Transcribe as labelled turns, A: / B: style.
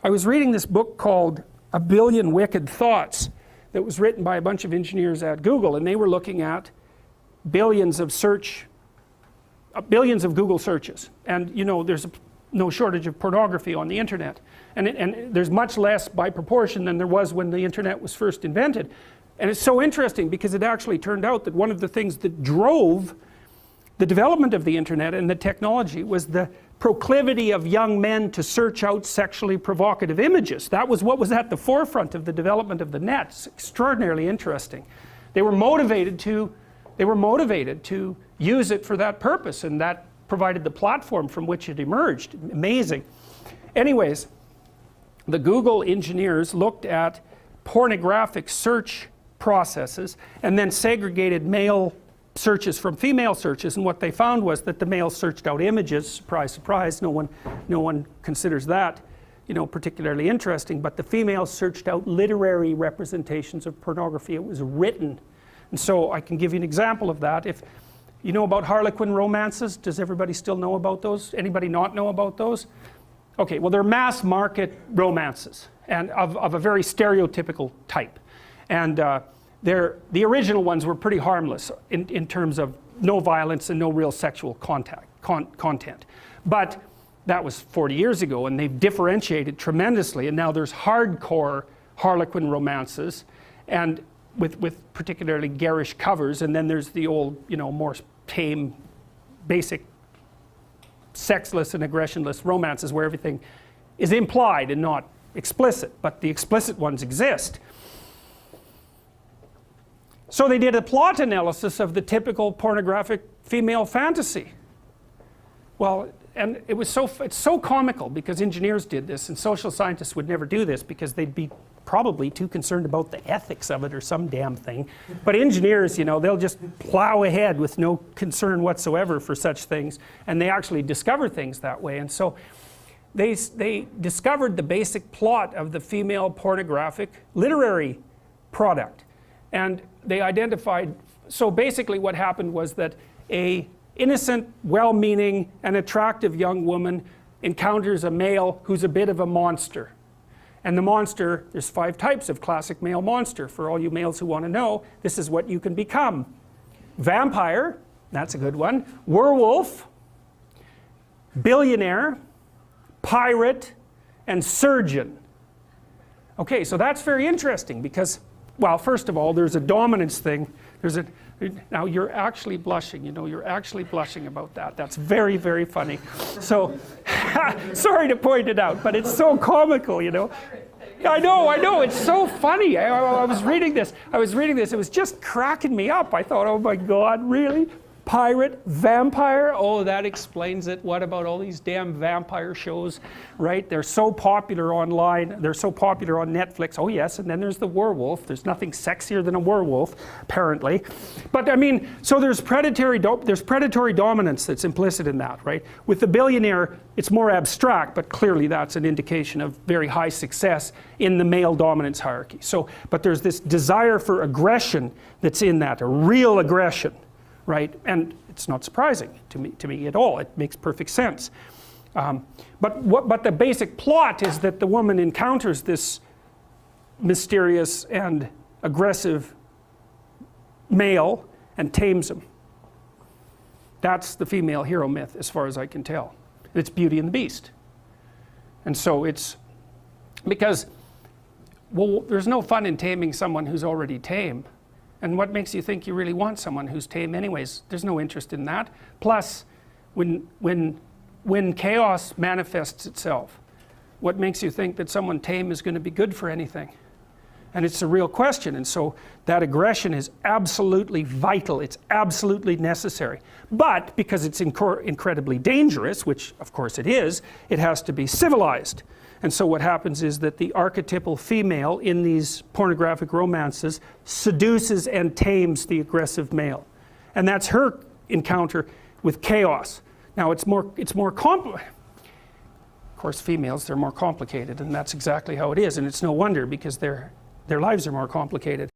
A: I was reading this book called A Billion Wicked Thoughts that was written by a bunch of engineers at Google, and they were looking at billions of Google searches. And you know, there's no shortage of pornography on the internet, and there's much less by proportion than there was when the internet was first invented. And it's so interesting because it actually turned out that one of the things that drove the development of the internet and the technology was the proclivity of young men to search out sexually provocative images. That was what was at the forefront of the development of the net. It's extraordinarily interesting. They were motivated to use it for that purpose, and that provided the platform from which it emerged. Amazing. Anyways, the Google engineers looked at pornographic search processes and then segregated male searches from female searches, and what they found was that the males searched out images. Surprise, surprise, no one considers that, you know, particularly interesting, but the females searched out literary representations of pornography. It was written. And so I can give you an example of that. If you know about Harlequin romances, does everybody still know about those? Anybody not know about those? Okay, well, they're mass market romances, and of a very stereotypical type. And the original ones were pretty harmless in terms of no violence and no real sexual content. But that was 40 years ago, and they've differentiated tremendously, and now there's hardcore Harlequin romances, and with particularly garish covers, and then there's the old, you know, more tame, basic, sexless and aggressionless romances where everything is implied and not explicit, but the explicit ones exist. So they did a plot analysis of the typical pornographic female fantasy. Well, and it's so comical because engineers did this, and social scientists would never do this because they'd be probably too concerned about the ethics of it or some damn thing. But engineers, you know, they'll just plow ahead with no concern whatsoever for such things, and they actually discover things that way. And so they discovered the basic plot of the female pornographic literary product, and they identified, so basically what happened was that a innocent, well-meaning and attractive young woman encounters a male who's a bit of a monster. And the monster, there's 5 types of classic male monster. For all you males who want to know, this is what you can become. Vampire, that's a good one. Werewolf, billionaire, pirate, and surgeon. Okay, so that's very interesting because, well, first of all, there's a dominance thing. Now you're actually blushing, you know, you're actually blushing about that. That's very, very funny. So, sorry to point it out, but it's so comical, you know. I know, it's so funny. I was reading this, it was just cracking me up. I thought, oh my God, really? Pirate, vampire, oh, that explains it. What about all these damn vampire shows, right? They're so popular online, they're so popular on Netflix. Oh yes, and then there's the werewolf. There's nothing sexier than a werewolf, apparently. But I mean, so there's predatory dominance that's implicit in that, right? With the billionaire, it's more abstract, but clearly that's an indication of very high success in the male dominance hierarchy. So, but there's this desire for aggression that's in that, a real aggression. Right, and it's not surprising to me at all. It makes perfect sense. But the basic plot is that the woman encounters this mysterious and aggressive male and tames him. That's the female hero myth, as far as I can tell. It's Beauty and the Beast. And so it's because, well, there's no fun in taming someone who's already tame. And what makes you think you really want someone who's tame anyways? There's no interest in that. Plus, when chaos manifests itself, what makes you think that someone tame is going to be good for anything? And it's a real question. And so that aggression is absolutely vital. It's absolutely necessary. But because it's incredibly dangerous, which of course it is, it has to be civilized. And so what happens is that the archetypal female in these pornographic romances seduces and tames the aggressive male. And that's her encounter with chaos. Now it's more complicated. Of course, females, they're more complicated, and that's exactly how it is. And it's no wonder, because their lives are more complicated.